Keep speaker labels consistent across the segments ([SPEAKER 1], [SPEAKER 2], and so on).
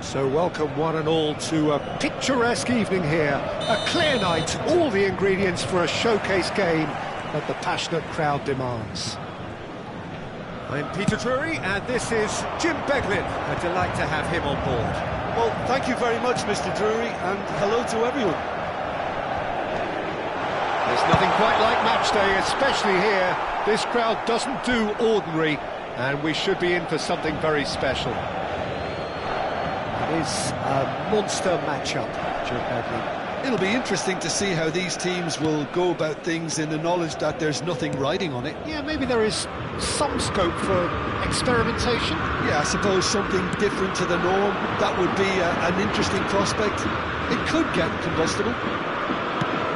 [SPEAKER 1] So welcome one and all to a picturesque evening here. A clear night, all the ingredients for a showcase game that the passionate crowd demands.
[SPEAKER 2] I'm Peter Drury, and this is Jim Beglin. A delight to have him on board.
[SPEAKER 3] Well, thank you very much, Mr. Drury, and hello to everyone.
[SPEAKER 1] There's nothing quite like match day, especially here. This crowd doesn't do ordinary, and we should be in for something very special. It is a monster matchup, Jim Beglin.
[SPEAKER 3] It'll be interesting to see how these teams will go about things in the knowledge that there's nothing riding on it.
[SPEAKER 1] Yeah, maybe there is some scope for experimentation.
[SPEAKER 3] Yeah, I suppose something different to the norm. That would be an interesting prospect. It could get combustible.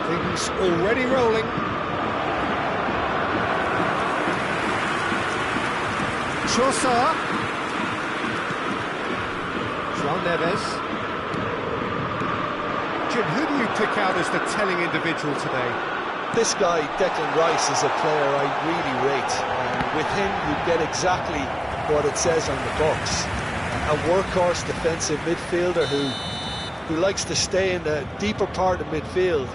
[SPEAKER 1] Things already rolling. Trossard. João Neves. Jim, who do you pick out as the telling individual today?
[SPEAKER 3] This guy, Declan Rice, is a player I really rate. With him, you get exactly what it says on the box. A workhorse defensive midfielder who likes to stay in the deeper part of midfield,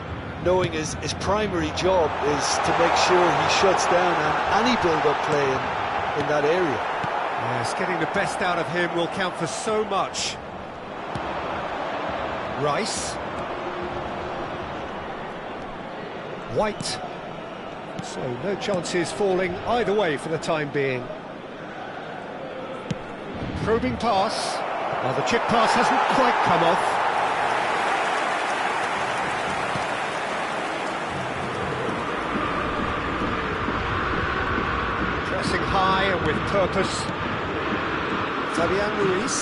[SPEAKER 3] knowing his primary job is to make sure he shuts down any build-up play in that area.
[SPEAKER 2] Yes, getting the best out of him will count for so much.
[SPEAKER 1] Rice. White. So no chances falling either way for the time being. Probing pass. Well, the chip pass hasn't quite come off. Pressing high and with purpose. Fabian Ruiz.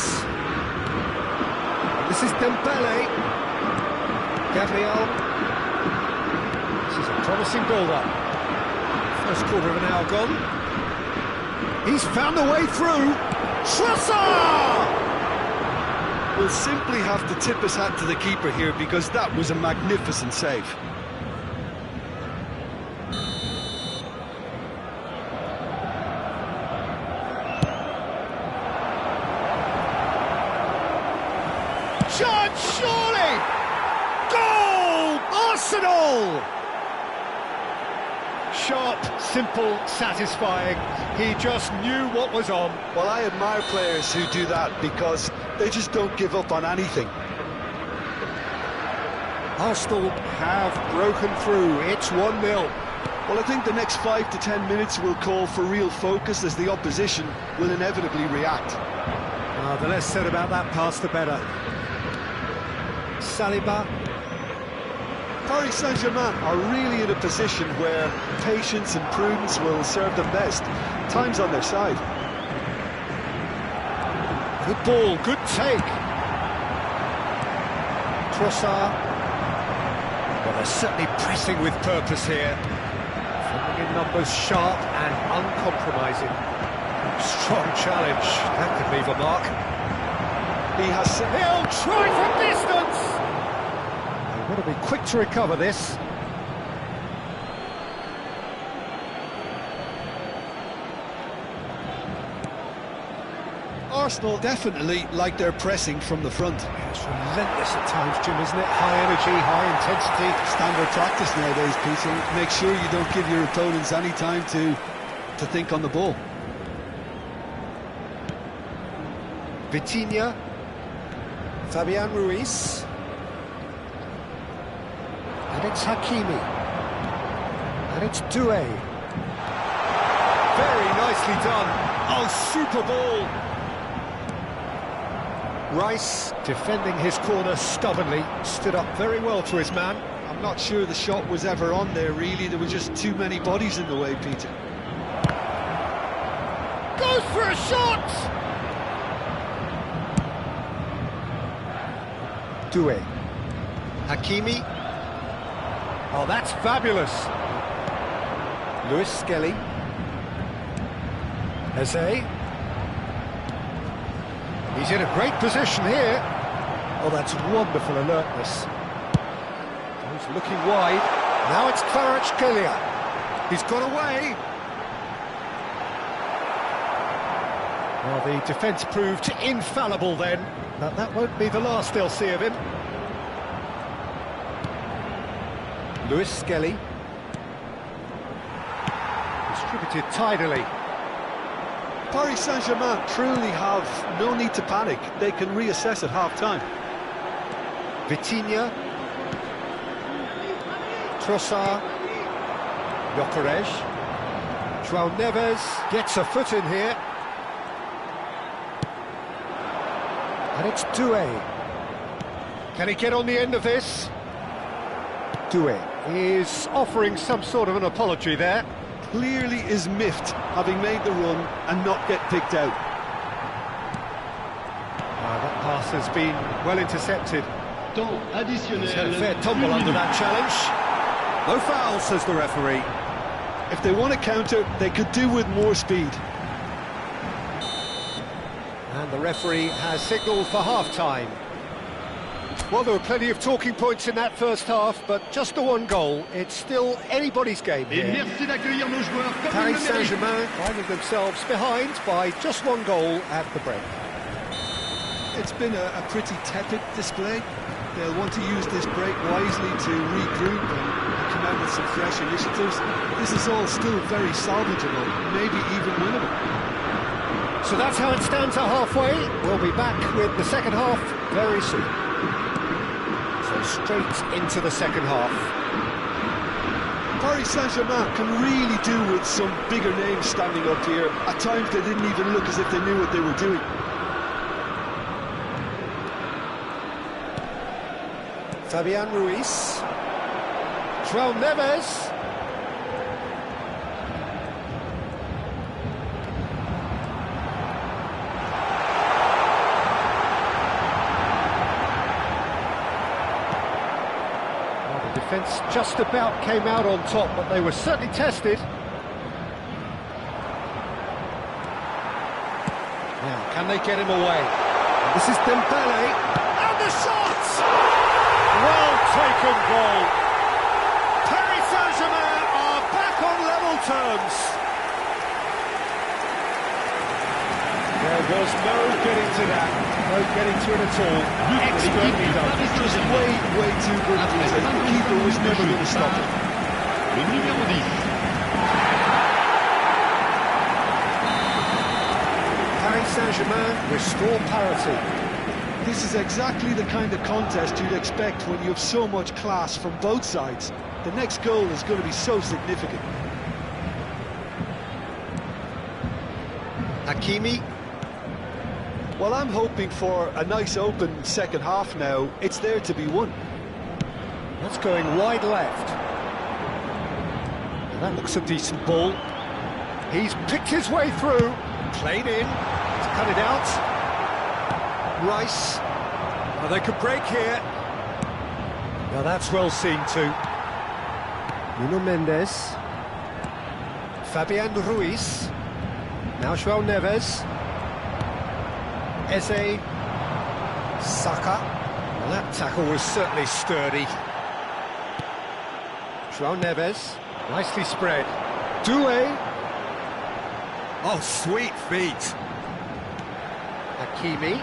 [SPEAKER 1] And this is Dembele. Gabriel. This is a promising build-up. First quarter of an hour gone. He's found a way through. Trossard!
[SPEAKER 3] We'll simply have to tip his hat to the keeper here because that was a magnificent save.
[SPEAKER 1] Shot, surely! Goal! Arsenal! Sharp, simple, satisfying. He just knew what was on.
[SPEAKER 3] Well, I admire players who do that because they just don't give up on anything.
[SPEAKER 1] Arsenal have broken through. It's 1-0.
[SPEAKER 3] Well, I think the next 5 to 10 minutes will call for real focus as the opposition will inevitably react.
[SPEAKER 1] The less said about that pass, the better. Saliba.
[SPEAKER 3] Paris Saint-Germain are really in a position where patience and prudence will serve them best. Time's on their side.
[SPEAKER 1] Good ball, good take. Trossard.
[SPEAKER 2] Well, they're certainly pressing with purpose here.
[SPEAKER 1] Filling in numbers sharp and uncompromising. Strong challenge. That could leave a mark.
[SPEAKER 3] He has...
[SPEAKER 1] He'll try from distance! They've got to be quick to recover this.
[SPEAKER 3] Arsenal definitely like their pressing from the front.
[SPEAKER 1] It's relentless at times, Jim, isn't it? High energy, high intensity.
[SPEAKER 3] Standard practice nowadays, Peter. Make sure you don't give your opponents any time to think on the ball.
[SPEAKER 1] Vitinha. Fabian Ruiz. And it's Hakimi. And it's Doué.
[SPEAKER 2] Very nicely done. Oh, super ball.
[SPEAKER 1] Rice, defending his corner stubbornly, stood up very well to his man.
[SPEAKER 3] I'm not sure the shot was ever on there, really. There were just too many bodies in the way, Peter.
[SPEAKER 1] Goes for a shot! Doué. Hakimi. Oh, that's fabulous. Lewis Skelly. Eze. He's in a great position here. Oh, that's wonderful alertness. He's looking wide. Now it's Kvaratskhelia. He's got away. Well, the defence proved infallible then, but that won't be the last they'll see of him. Lewis Skelly. Distributed tidily.
[SPEAKER 3] Paris Saint-Germain truly have no need to panic. They can reassess at half-time.
[SPEAKER 1] Vitinha. Trossard. Gyökeres. João Neves gets a foot in here. And it's Doué. Can he get on the end of this? Doué is offering some sort of an apology there.
[SPEAKER 3] Clearly is miffed, having made the run and not get picked out.
[SPEAKER 1] That pass has been well intercepted.
[SPEAKER 4] He's
[SPEAKER 1] had a fair tumble under that challenge. No foul, says the referee.
[SPEAKER 3] If they want to counter, they could do with more speed.
[SPEAKER 1] And the referee has signalled for half-time. Well, there were plenty of talking points in that first half, but just the one goal. It's still anybody's game here. Paris Saint-Germain finding themselves behind by just one goal at the break.
[SPEAKER 3] It's been a pretty tepid display. They'll want to use this break wisely to regroup and come out with some fresh initiatives. This is all still very salvageable, maybe even winnable.
[SPEAKER 1] So that's how it stands at halfway. We'll be back with the second half very soon. So straight into the second half.
[SPEAKER 3] Paris Saint-Germain can really do with some bigger names standing up here. At times they didn't even look as if they knew what they were doing.
[SPEAKER 1] Fabian Ruiz. João Neves. Defence just about came out on top, but they were certainly tested. Now, can they get him away? This is Dembele, and the shot! Well taken goal. Paris Saint-Germain are back on level terms. There was no getting to that, no getting to it at all. Expertly done.
[SPEAKER 3] Just way too good to take. The keeper was never going to stop it.
[SPEAKER 4] Le numéro 10.
[SPEAKER 1] Paris Saint-Germain restore parity.
[SPEAKER 3] This is exactly the kind of contest you'd expect when you have so much class from both sides. The next goal is going to be so significant.
[SPEAKER 1] Hakimi.
[SPEAKER 3] Well, I'm hoping for a nice open second half now. It's there to be won.
[SPEAKER 1] That's going wide left. That looks a decent ball. He's picked his way through. Played in. He's cut it out. Rice. Oh, they could break here. Now that's well seen too. Nuno Mendes. Fabian Ruiz. Now João Neves. Eze. Saka. Well, that tackle was certainly sturdy. João Neves. Nicely spread. Doué. Oh, sweet feet. Hakimi.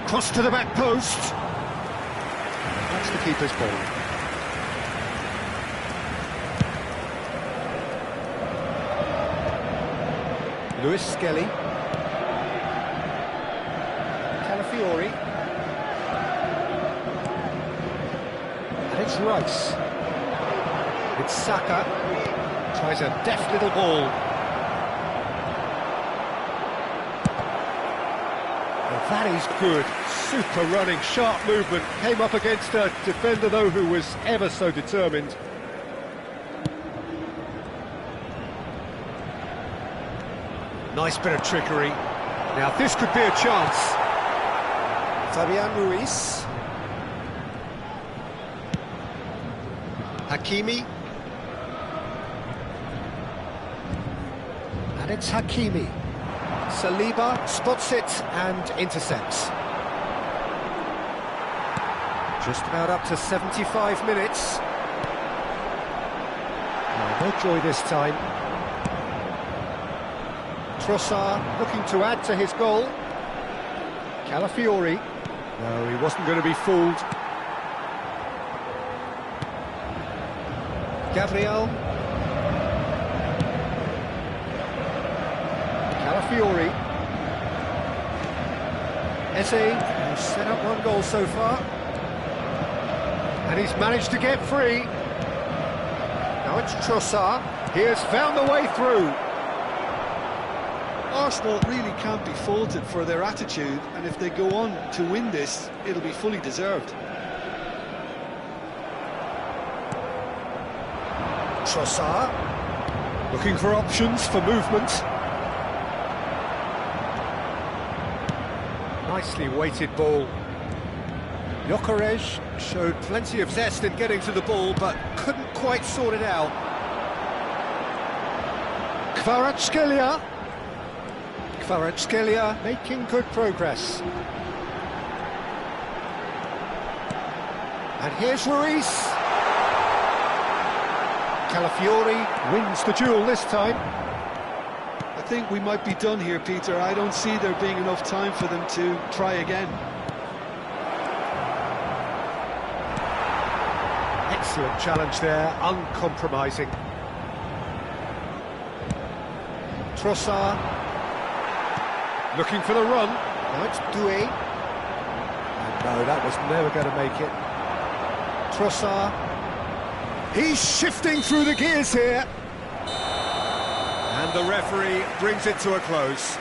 [SPEAKER 1] Cross to the back post. That's the keeper's ball. Lewis Skelly. Calafiori. And it's Rice. It's Saka. Tries a deft little ball. Well, that is good. Super running, sharp movement. Came up against a defender, though, who was ever so determined. Nice bit of trickery. Now, this could be a chance. Fabian Ruiz. Hakimi. And it's Hakimi. Saliba spots it and intercepts. Just about up to 75 minutes. No joy this time. Trossard looking to add to his goal. Calafiori. No, he wasn't going to be fooled. Gabriel. Calafiori. Eze has set up one goal so far. And he's managed to get free. Now it's Trossard. He has found the way through.
[SPEAKER 3] Arsenal really can't be faulted for their attitude, and if they go on to win this, it'll be fully deserved.
[SPEAKER 1] Trossard, looking for options for movement. Nicely weighted ball. Gyökeres showed plenty of zest in getting to the ball, but couldn't quite sort it out. Kvaratskhelia making good progress. And here's Ruiz. Calafiori wins the duel this time.
[SPEAKER 3] I think we might be done here, Peter. I don't see there being enough time for them to try again.
[SPEAKER 1] Excellent challenge there, uncompromising. Trossard looking for the run. Now it's Doué. And no, that was never going to make it. Trossard. He's shifting through the gears here. And the referee brings it to a close.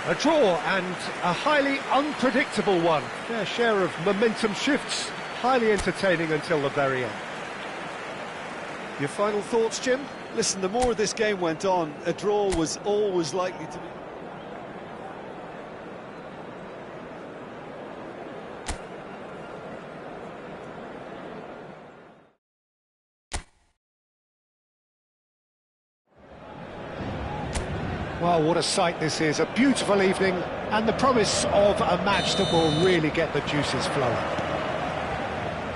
[SPEAKER 1] A draw and a highly unpredictable one. Their share of momentum shifts. Highly entertaining until the very end. Your final thoughts, Jim?
[SPEAKER 3] Listen, the more this game went on, a draw was always likely to be...
[SPEAKER 1] Well, what a sight this is. A beautiful evening and the promise of a match that will really get the juices flowing.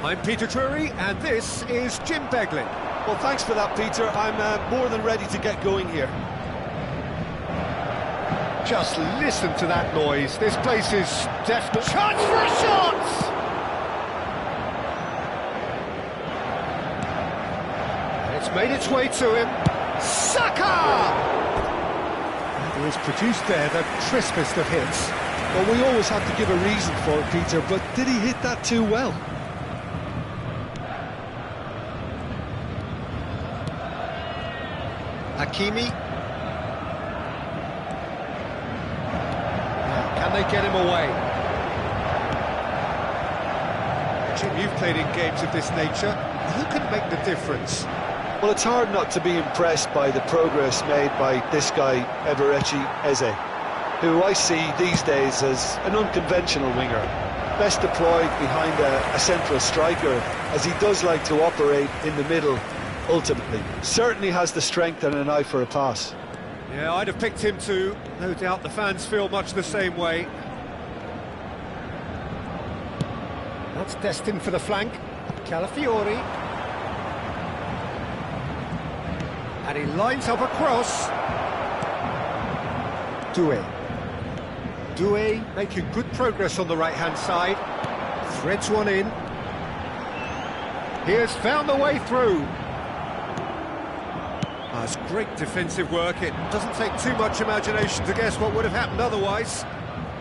[SPEAKER 1] I'm Peter Drury, and this is Jim Beglin.
[SPEAKER 3] Well, thanks for that, Peter. I'm more than ready to get going here.
[SPEAKER 1] Just listen to that noise. This place is definitely... Chance for a shot! And it's made its way to him. Saka! He has produced there the crispest of hits.
[SPEAKER 3] Well, we always have to give a reason for it, Peter, but did he hit that too well?
[SPEAKER 1] Hakimi. Now, can they get him away? Jim, you've played in games of this nature. Who can make the difference?
[SPEAKER 3] Well, it's hard not to be impressed by the progress made by this guy, Eberechi Eze, who I see these days as an unconventional winger, best deployed behind a central striker, as he does like to operate in the middle, ultimately. Certainly has the strength and an eye for a pass.
[SPEAKER 1] Yeah, I'd have picked him too. No doubt the fans feel much the same way. That's destined for the flank. Calafiori. And he lines up a cross. Doué making good progress on the right-hand side. Threads one in. He has found the way through. That's great defensive work. It doesn't take too much imagination to guess what would have happened otherwise.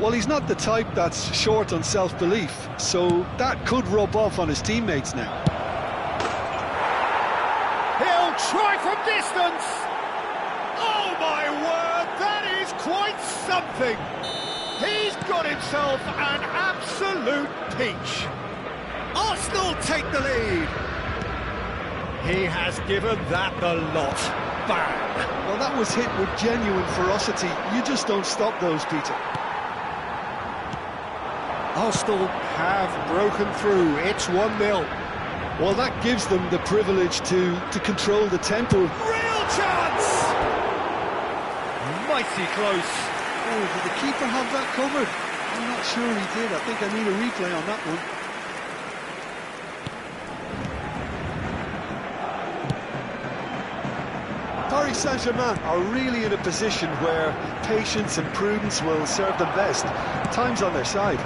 [SPEAKER 3] Well, he's not the type that's short on self-belief, so that could rub off on his teammates now.
[SPEAKER 1] He'll try from distance! Oh my word, that is quite something! He's got himself an absolute peach. Arsenal take the lead. He has given that the lot. Bang!
[SPEAKER 3] Well, that was hit with genuine ferocity. You just don't stop those, Peter.
[SPEAKER 1] Arsenal have broken through. It's 1-0.
[SPEAKER 3] Well, that gives them the privilege to control the tempo.
[SPEAKER 1] Real chance! Mighty close.
[SPEAKER 3] Oh, did the keeper have that covered? I'm not sure he did. I think I need a replay on that one. Saint-Germain are really in a position where patience and prudence will serve them best. Time's on their side.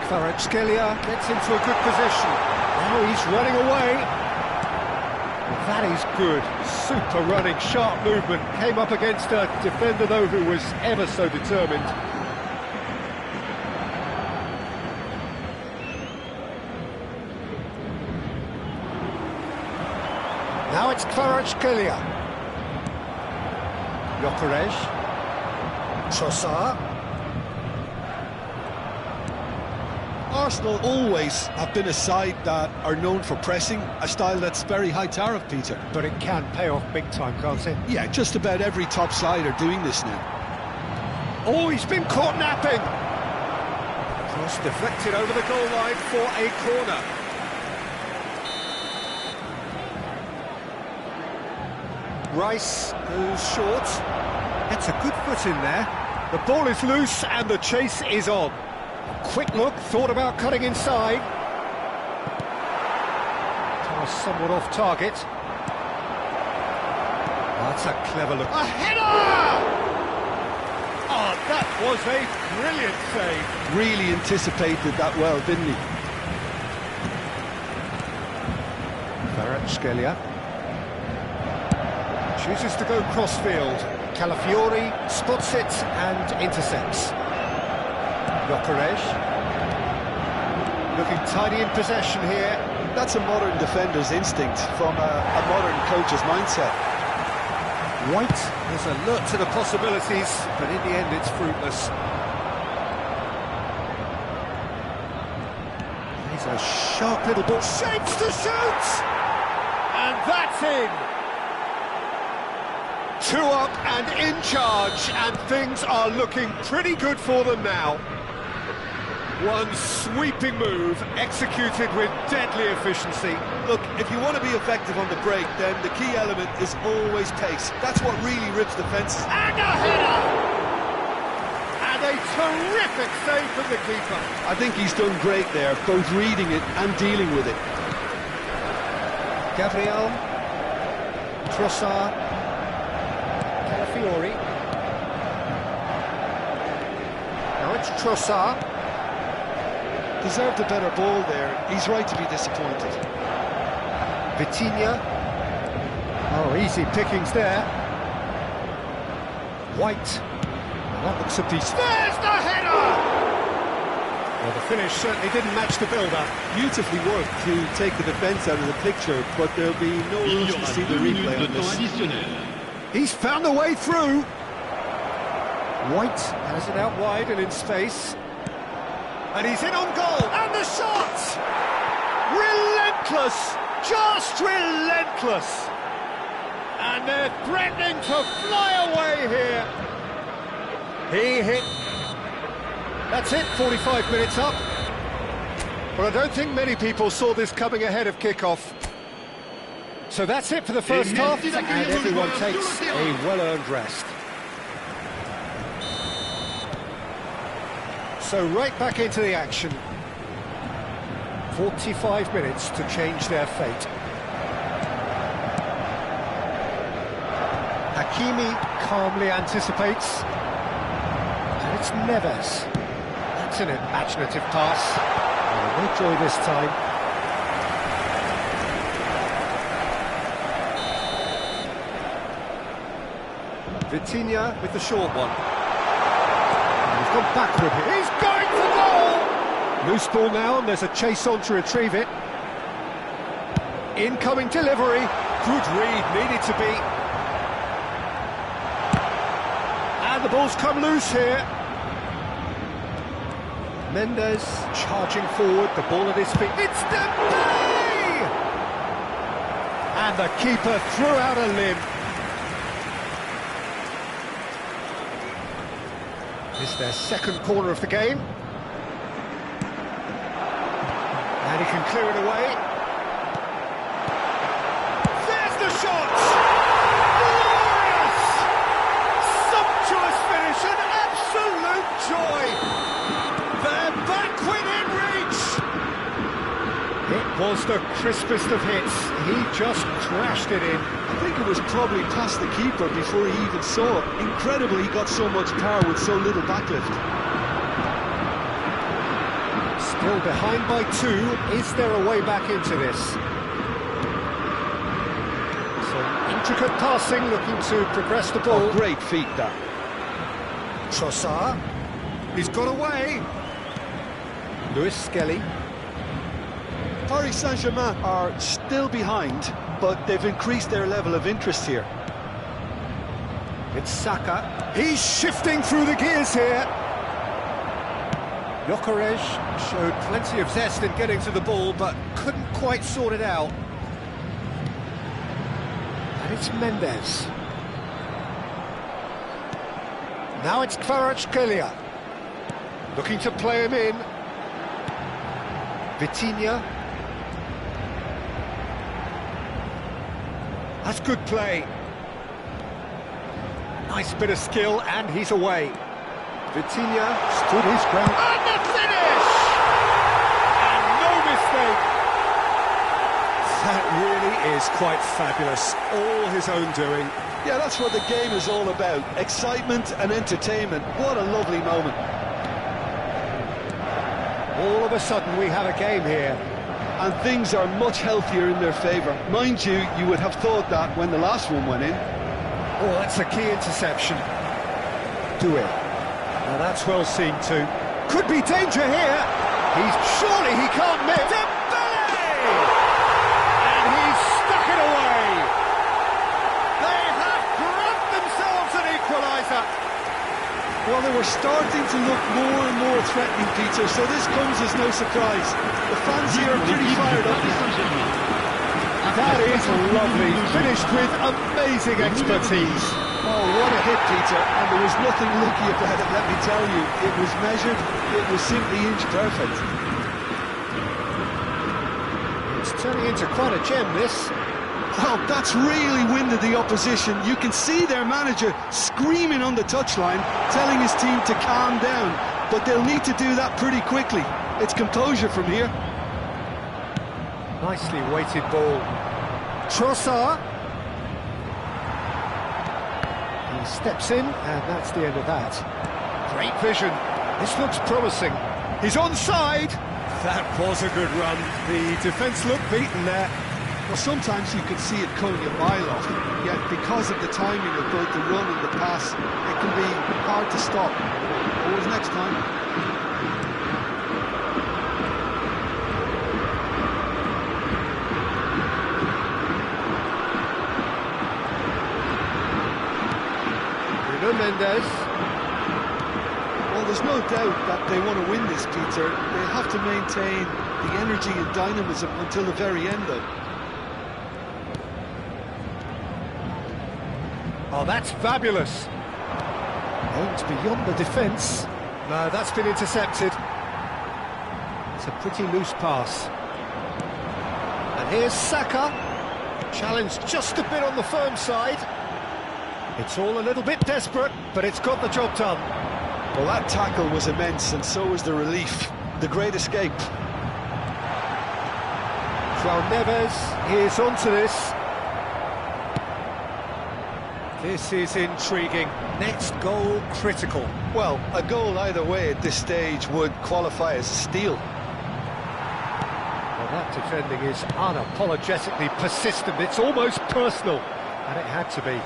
[SPEAKER 1] Kvaratskhelia gets into a good position. Now he's running away. That is good. Super running, sharp movement. Came up against a defender, though, who was ever so determined. Now it's Kvaratskhelia. Gyökeres. Trossard.
[SPEAKER 3] Arsenal always have been a side that are known for pressing, a style that's very high tariff, Peter.
[SPEAKER 1] But it can pay off big time, can't it?
[SPEAKER 3] Yeah, just about every top side are doing this now.
[SPEAKER 1] Oh, he's been caught napping! Cross deflected over the goal line for a corner. Rice goes short. Gets a good foot in there. The ball is loose and the chase is on. Quick look, thought about cutting inside. Pass somewhat off target. That's a clever look. A header! Oh, that was a brilliant save.
[SPEAKER 3] Really anticipated that well, didn't he?
[SPEAKER 1] Kvaratskhelia chooses to go crossfield. Calafiori spots it and intercepts. Gyökeres looking tidy in possession here.
[SPEAKER 3] That's a modern defender's instinct from a modern coach's mindset.
[SPEAKER 1] White is alert to the possibilities, but in the end it's fruitless. He's a sharp little ball, shapes to shoot! And that's in! 2 up and in charge, and things are looking pretty good for them now. One sweeping move, executed with deadly efficiency.
[SPEAKER 3] Look, if you want to be effective on the break, then the key element is always pace. That's what really rips defences.
[SPEAKER 1] And a header! And a terrific save from the keeper.
[SPEAKER 3] I think he's done great there, both reading it and dealing with it.
[SPEAKER 1] Gabriel, Trossard, Calafiori. Now it's Trossard.
[SPEAKER 3] Deserved a better ball there. He's right to be disappointed.
[SPEAKER 1] Vitinha. Oh, easy pickings there. White. Well, that looks a decent. There's the header! Well, the finish certainly didn't match the build-up.
[SPEAKER 3] Beautifully worked to take the defence out of the picture, but there'll be no rush to see the replay on this.
[SPEAKER 1] He's found a way through. White has it out wide and in space. And he's in on goal, and the shot! Relentless, just relentless. And they're threatening to fly away here. He hit. That's it, 45 minutes up. But I don't think many people saw this coming ahead of kickoff. So that's it for the first half, and everyone takes a well-earned rest. So right back into the action. 45 minutes to change their fate. Hakimi calmly anticipates. And it's Neves. That's an imaginative pass. Oh, no joy this time. Vitinha with the short one. He's gone backward here. He's going for goal! Loose ball now, and there's a chase on to retrieve it. Incoming delivery. Good read, needed to be. And the ball's come loose here. Mendes charging forward, the ball at his feet. It's Dembele! And the keeper threw out a limb. It's their second corner of the game. And he can clear it away. There's the shot! Glorious! Sumptuous finish, an absolute joy! They're back within reach! It was the crispest of hits. He just crashed it in.
[SPEAKER 3] think it was probably past the keeper before he even saw it. Incredible he got so much power with so little backlift.
[SPEAKER 1] Still behind by 2. Is there a way back into this? Some intricate passing, looking to progress the ball.
[SPEAKER 3] Oh, great feet, that.
[SPEAKER 1] Trossard. He's got away. Lewis Skelly.
[SPEAKER 3] Paris Saint-Germain are still behind, but they've increased their level of interest here.
[SPEAKER 1] It's Saka. He's shifting through the gears here. Gyökeres showed plenty of zest in getting to the ball, but couldn't quite sort it out. And it's Mendes. Now it's Kvaratskhelia. Looking to play him in. Vitinha. That's good play. Nice bit of skill, and he's away. Vitinha stood his ground. And the finish! And no mistake! That really is quite fabulous. All his own doing.
[SPEAKER 3] Yeah, that's what the game is all about. Excitement and entertainment. What a lovely moment.
[SPEAKER 1] All of a sudden we have a game here.
[SPEAKER 3] And things are much healthier in their favour. Mind you, you would have thought that when the last one went in.
[SPEAKER 1] Oh, that's a key interception. Do it. Now that's well seen too. Could be danger here. Surely he can't miss. Dembele! And he's stuck it away. They have grabbed themselves an equaliser.
[SPEAKER 3] Well, they were starting to look more and more threatening, Peter, so this comes as no surprise. The fans here are pretty fired up.
[SPEAKER 1] That is lovely, finished with amazing expertise.
[SPEAKER 3] Oh, what a hit, Peter, and there was nothing lucky about it, let me tell you. It was measured, it was simply inch perfect.
[SPEAKER 1] It's turning into quite a gem, this.
[SPEAKER 3] Well, that's really winded the opposition. You can see their manager screaming on the touchline, telling his team to calm down, but they'll need to do that pretty quickly. It's composure from here.
[SPEAKER 1] Nicely weighted ball. Trossard. He steps in, and that's the end of that. Great vision. This looks promising. He's onside. That was a good run. The defence looked beaten there.
[SPEAKER 3] Well, sometimes you can see it coming a mile off, yet because of the timing of both the run and the pass, it can be hard to stop. Always next time.
[SPEAKER 1] Mendes.
[SPEAKER 3] Well, there's no doubt that they want to win this, Peter. They have to maintain the energy and dynamism until the very end, though.
[SPEAKER 1] Oh, that's fabulous. Aimed beyond the defence. No, that's been intercepted. It's a pretty loose pass. And here's Saka. Challenged just a bit on the firm side. It's all a little bit desperate, but it's got the job done.
[SPEAKER 3] Well, that tackle was immense, and so was the relief. The great escape.
[SPEAKER 1] João Neves is onto this. This is intriguing. Next goal critical.
[SPEAKER 3] Well, a goal either way at this stage would qualify as a steal.
[SPEAKER 1] Well, that defending is unapologetically persistent. It's almost personal, and it had to be.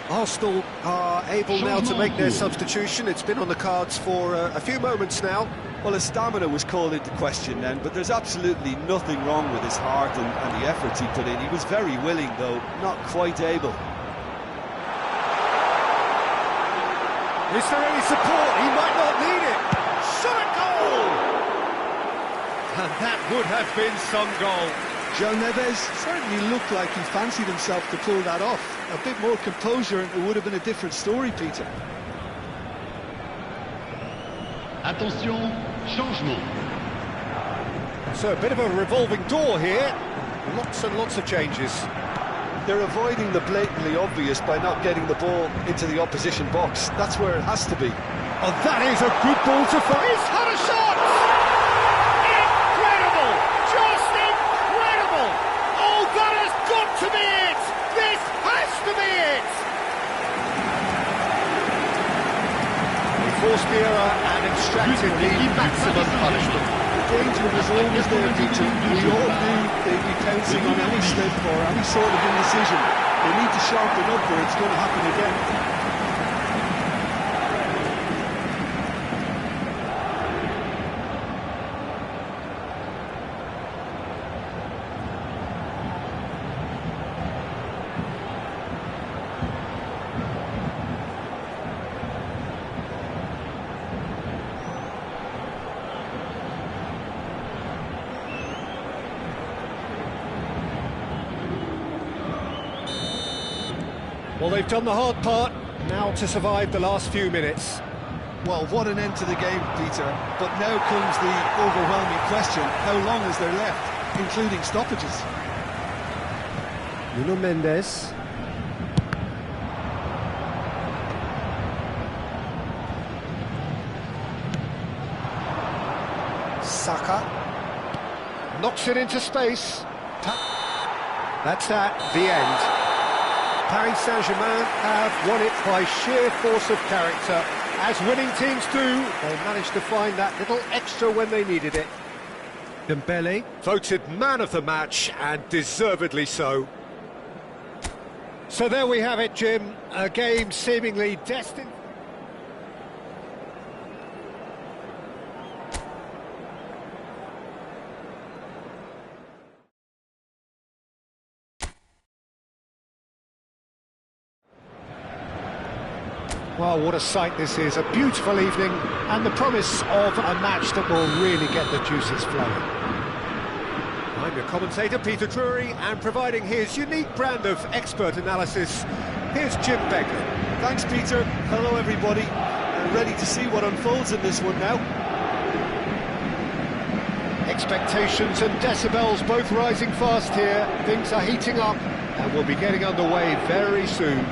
[SPEAKER 1] Arsenal are able now to make their substitution. It's been on the cards for a few moments now.
[SPEAKER 3] Well, his stamina was called into question then, but there's absolutely nothing wrong with his heart and the efforts he put in. He was very willing, though, not quite able.
[SPEAKER 1] Is there any support? He might not need it. Shot a goal! And that would have been some goal.
[SPEAKER 3] João Neves certainly looked like he fancied himself to pull that off. A bit more composure and it would have been a different story, Peter.
[SPEAKER 4] Attention, changement.
[SPEAKER 1] So a bit of a revolving door here. Lots and lots of changes.
[SPEAKER 3] They're avoiding the blatantly obvious by not getting the ball into the opposition box. That's where it has to be.
[SPEAKER 1] Oh, that is a good ball to find. He's had a shot! Incredible! Just incredible! Oh, that forced the error and extracted the maximum punishment.
[SPEAKER 3] The danger was always there, Peter. We all knew they'd be pouncing on any slip or any sort of indecision. They need to sharpen up or it's going to happen again.
[SPEAKER 1] Well, they've done the hard part, now to survive the last few minutes.
[SPEAKER 3] Well, what an end to the game, Peter. But now comes the overwhelming question, how long is there left, including stoppages?
[SPEAKER 1] Nuno Mendes. Saka. Knocks it into space. That's that, the end. Paris Saint-Germain have won it by sheer force of character. As winning teams do, they managed to find that little extra when they needed it. Dembele, voted man of the match, and deservedly so. So there we have it, Jim. A game seemingly destined... Well, what a sight this is, a beautiful evening, and the promise of a match that will really get the juices flowing. I'm your commentator, Peter Drury, and providing his unique brand of expert analysis, here's Jim Beglin.
[SPEAKER 3] Thanks, Peter. Hello, everybody. I'm ready to see what unfolds in this one now.
[SPEAKER 1] Expectations and decibels both rising fast here. Things are heating up, and we'll be getting underway very soon.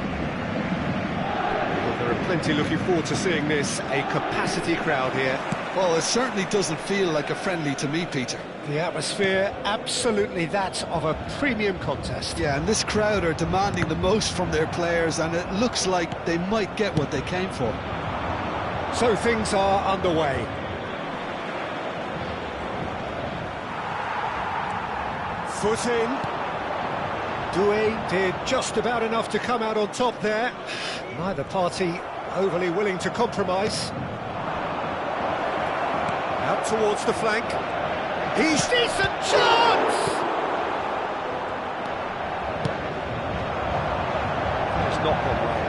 [SPEAKER 1] There are plenty looking forward to seeing this, a capacity crowd here.
[SPEAKER 3] Well, it certainly doesn't feel like a friendly to me, Peter.
[SPEAKER 1] The atmosphere, absolutely that of a premium contest.
[SPEAKER 3] Yeah, and this crowd are demanding the most from their players, and it looks like they might get what they came for.
[SPEAKER 1] So things are underway. Foot in. Doué did just about enough to come out on top there. Neither party overly willing to compromise. Out towards the flank. He's decent chance! It's not gone well.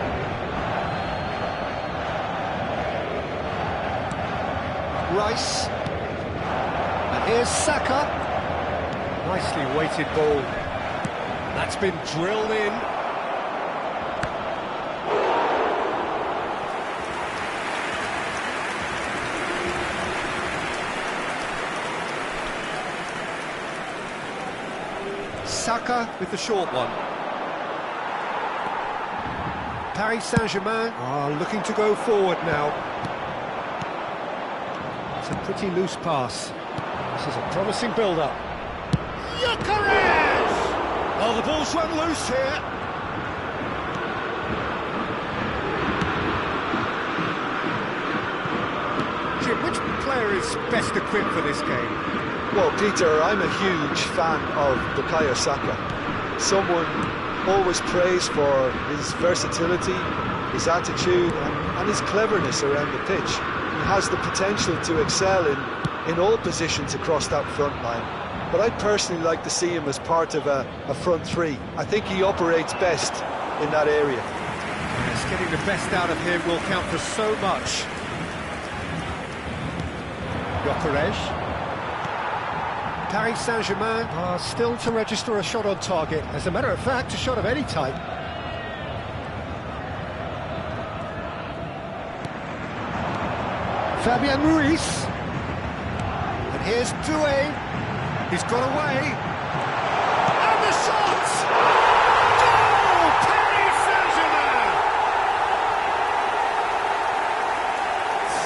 [SPEAKER 1] Rice. And here's Saka. Nicely weighted ball. That's been drilled in. Saka with the short one. Paris Saint-Germain are looking to go forward now. It's a pretty loose pass. This is a promising build-up. Oh, the ball's run loose here. Jim, which player is best equipped for this game?
[SPEAKER 3] Well, Peter, I'm a huge fan of Bukayo Saka. Someone always praised for his versatility, his attitude and his cleverness around the pitch. He has the potential to excel in all positions across that front line. But I'd personally like to see him as part of a front three. I think he operates best in that area.
[SPEAKER 1] Yes, getting the best out of him will count for so much. Gyökeres. Paris Saint-Germain are still to register a shot on target. As a matter of fact, a shot of any type. Fabian Ruiz. And here's Doué. He's got away. And the shot! Goal! Paris Saint-Germain!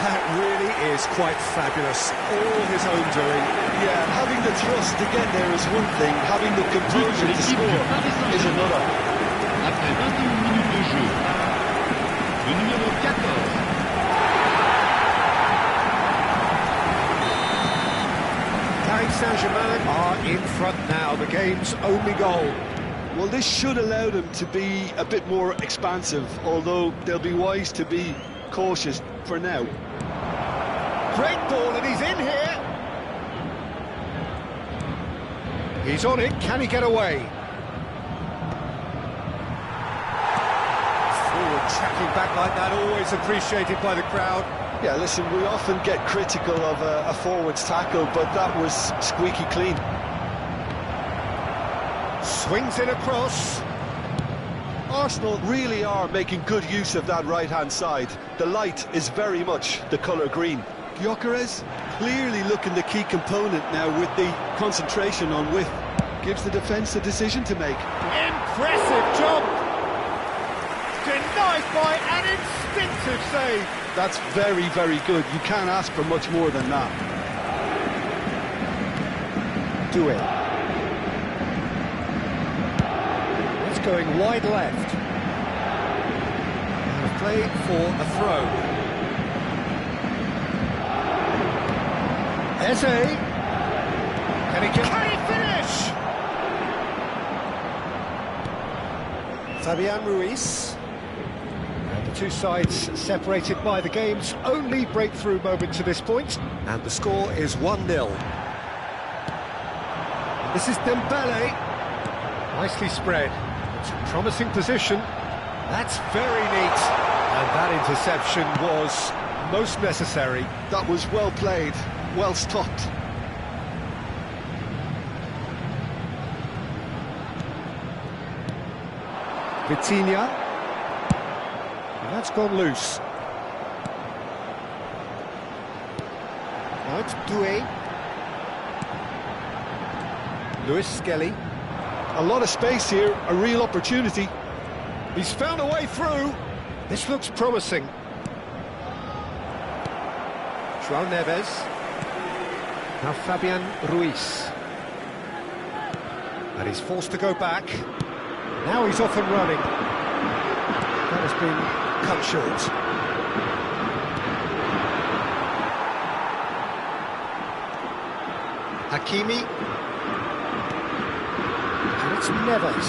[SPEAKER 1] That really is quite fabulous. All his own doing.
[SPEAKER 3] Yeah, having the thrust to get there is one thing. Having the composure to score is another.
[SPEAKER 4] Après 21 minutes de jeu, le numéro 14.
[SPEAKER 2] Saint-Germain are in front now, the game's only goal.
[SPEAKER 3] Well, this should allow them to be a bit more expansive, although they'll be wise to be cautious for now.
[SPEAKER 2] Great ball, and he's in here. He's on it, can he get away? Forward tracking back like that, always appreciated by the crowd.
[SPEAKER 3] Yeah, listen, we often get critical of a forward's tackle, but that was squeaky clean.
[SPEAKER 2] Swings in across.
[SPEAKER 3] Arsenal really are making good use of that right-hand side. The light is very much the colour green. Gyökeres clearly looking the key component now with the concentration on width. Gives the defence a decision to make.
[SPEAKER 2] Impressive jump! Denied by an instinctive save.
[SPEAKER 3] That's very, very good. You can't ask for much more than that.
[SPEAKER 2] Do it. It's going wide left. And play for a throw. Eze. Can he finish? Fabian Ruiz. Two sides separated by the game's only breakthrough moment to this point, and the score is 1-0. This is Dembele, nicely spread. It's a promising position. That's very neat, and that interception was most necessary.
[SPEAKER 3] That was well played, well stopped.
[SPEAKER 2] Vitinha. That's gone loose. Now it's Doué. Lewis Skelly.
[SPEAKER 3] A lot of space here, a real opportunity.
[SPEAKER 2] He's found a way through. This looks promising. João Neves. Now Fabian Ruiz. And he's forced to go back. Now he's off and running. That has been cut short. Hakimi. And it's Neves.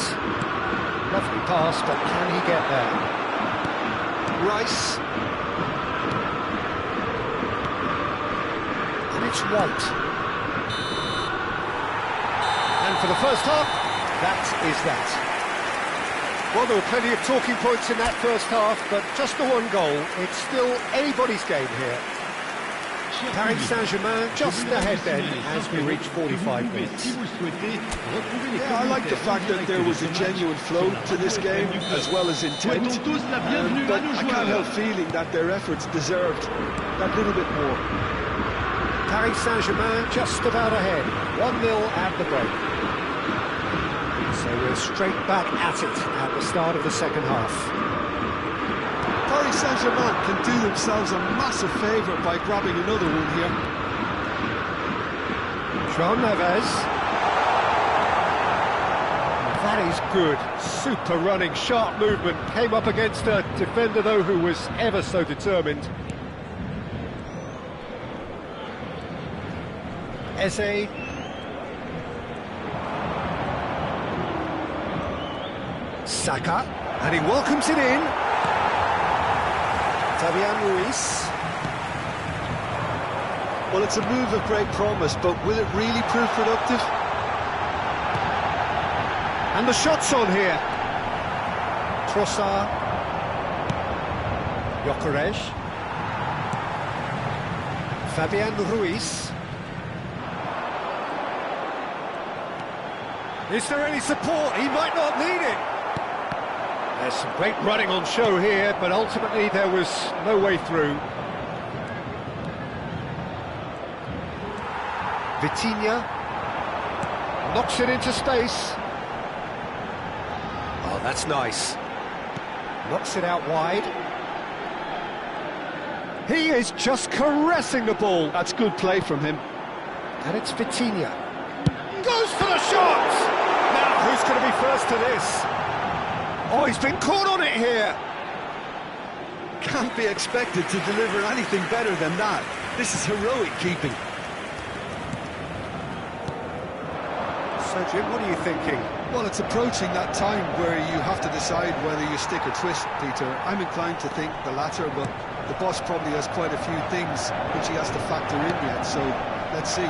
[SPEAKER 2] Lovely pass, but can he get there? Rice. And it's White. And for the first half, that is that. Well, there were plenty of talking points in that first half, but just the one goal. It's still anybody's game here. Paris Saint-Germain just ahead then as we reach 45 minutes.
[SPEAKER 3] Yeah, I like the fact that there was a genuine flow to this game as well as intent. But I can't help feeling that their efforts deserved that little bit more.
[SPEAKER 2] Paris Saint-Germain just about ahead. 1-0 at the break. So we're straight back at it at the start of the second half.
[SPEAKER 3] Paris Saint-Germain can do themselves a massive favour by grabbing another one here.
[SPEAKER 2] João Neves. That is good. Super running, sharp movement. Came up against a defender, though, who was ever so determined. Eze. Saka, and he welcomes it in. Fabian Ruiz.
[SPEAKER 3] Well, it's a move of great promise, but will it really prove productive?
[SPEAKER 2] And the shot's on here. Trossard. Gyökeres. Fabian Ruiz. Is there any support? He might not need it. There's some great running on show here, but ultimately there was no way through. Vitinha knocks it into space. Oh, that's nice. Knocks it out wide. He is just caressing the ball.
[SPEAKER 3] That's good play from him.
[SPEAKER 2] And it's Vitinha. Goes for the shot! Now, who's going to be first to this? Oh, he's been caught on it here.
[SPEAKER 3] Can't be expected to deliver anything better than that. This is heroic keeping.
[SPEAKER 1] So, Jim, what are you thinking?
[SPEAKER 3] Well, it's approaching that time where you have to decide whether you stick or twist, Peter. I'm inclined to think the latter, but the boss probably has quite a few things which he has to factor in yet, so let's see.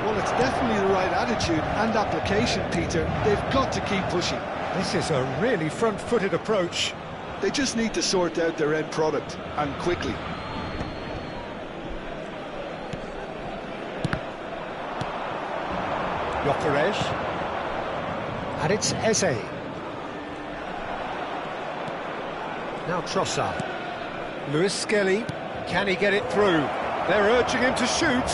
[SPEAKER 3] Well, it's definitely the right attitude and application, Peter. They've got to keep pushing.
[SPEAKER 1] This is a really front-footed approach.
[SPEAKER 3] They just need to sort out their end product, and quickly.
[SPEAKER 1] Gyökeres. And it's Eze. Now Trossard. Lewis Skelly. Can he get it through? They're urging him to shoot.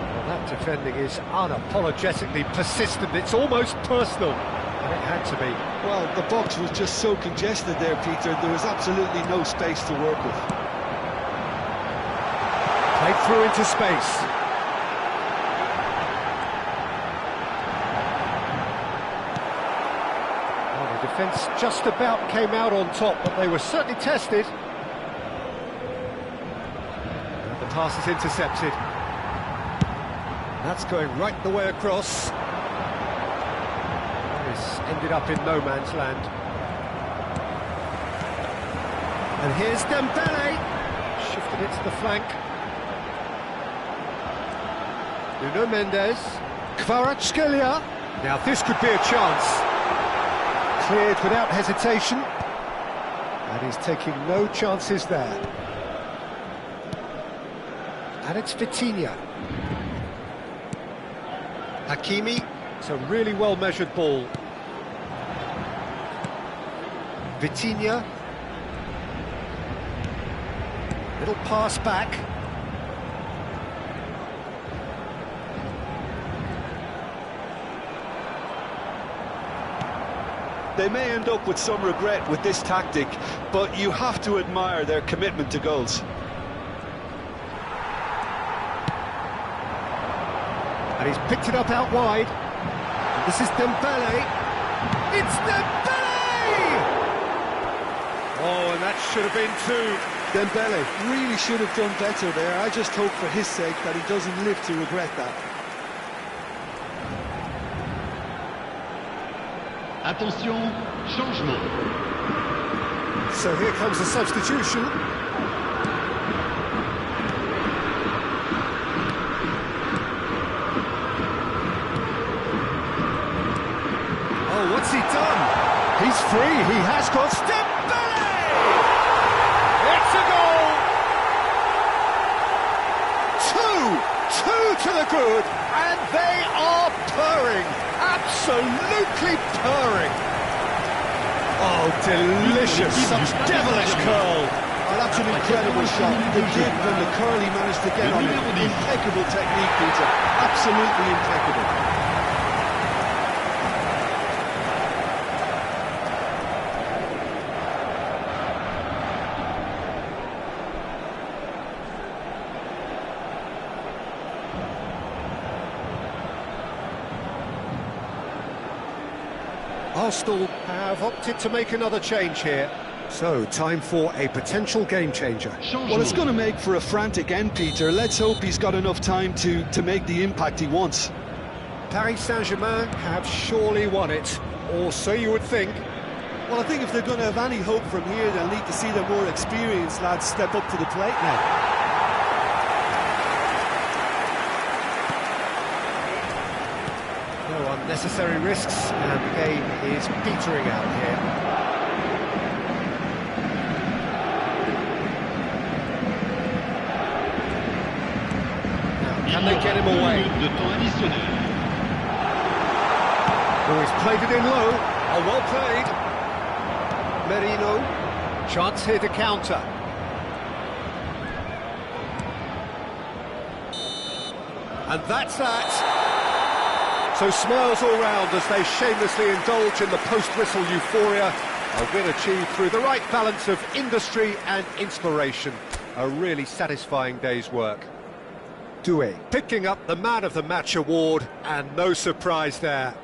[SPEAKER 1] Well, that defending is unapologetically persistent. It's almost personal. And it had to be.
[SPEAKER 3] Well, the box was just so congested there, Peter. There was absolutely no space to work with.
[SPEAKER 1] Played through into space. Defence just about came out on top, but they were certainly tested. And the pass is intercepted. That's going right the way across. This ended up in no man's land. And here's Dembele. Shifted it to the flank. Nuno Mendes. Kvaratskhelia. Now this could be a chance. Cleared without hesitation, and he's taking no chances there. And it's Vitinha. Hakimi, it's a really well-measured ball. Vitinha. Little pass back.
[SPEAKER 3] They may end up with some regret with this tactic, but you have to admire their commitment to goals.
[SPEAKER 1] And he's picked it up out wide. And this is Dembele. It's Dembele! Oh, and that should have been two.
[SPEAKER 3] Dembele really should have done better there. I just hope for his sake that he doesn't live to regret that.
[SPEAKER 4] Attention, changement.
[SPEAKER 1] So here comes the substitution. Oh, what's he done? He's free, he has got Dembele! It's a goal! Two to the good, and they are purring. Absolutely purring. Oh, delicious. Such devilish curl.
[SPEAKER 3] Oh, that's an incredible shot. The dip and the curl he managed to get on it. Impeccable technique, Peter. Absolutely impeccable.
[SPEAKER 1] Arsenal have opted to make another change here. So, time for a potential game changer.
[SPEAKER 3] Well, it's going to make for a frantic end, Peter. Let's hope he's got enough time to make the impact he wants.
[SPEAKER 1] Paris Saint-Germain have surely won it, or so you would think.
[SPEAKER 3] Well, I think if they're going to have any hope from here, they'll need to see their more experienced lads step up to the plate now.
[SPEAKER 1] No unnecessary risks, and the game is petering out here. Now, can they get him away? Oh, he's played it in low. Oh, well played. Merino, chance here to counter. And that's that. So smiles all round as they shamelessly indulge in the post-whistle euphoria. A win achieved through the right balance of industry and inspiration. A really satisfying day's work. Doué picking up the Man of the Match award, and no surprise there.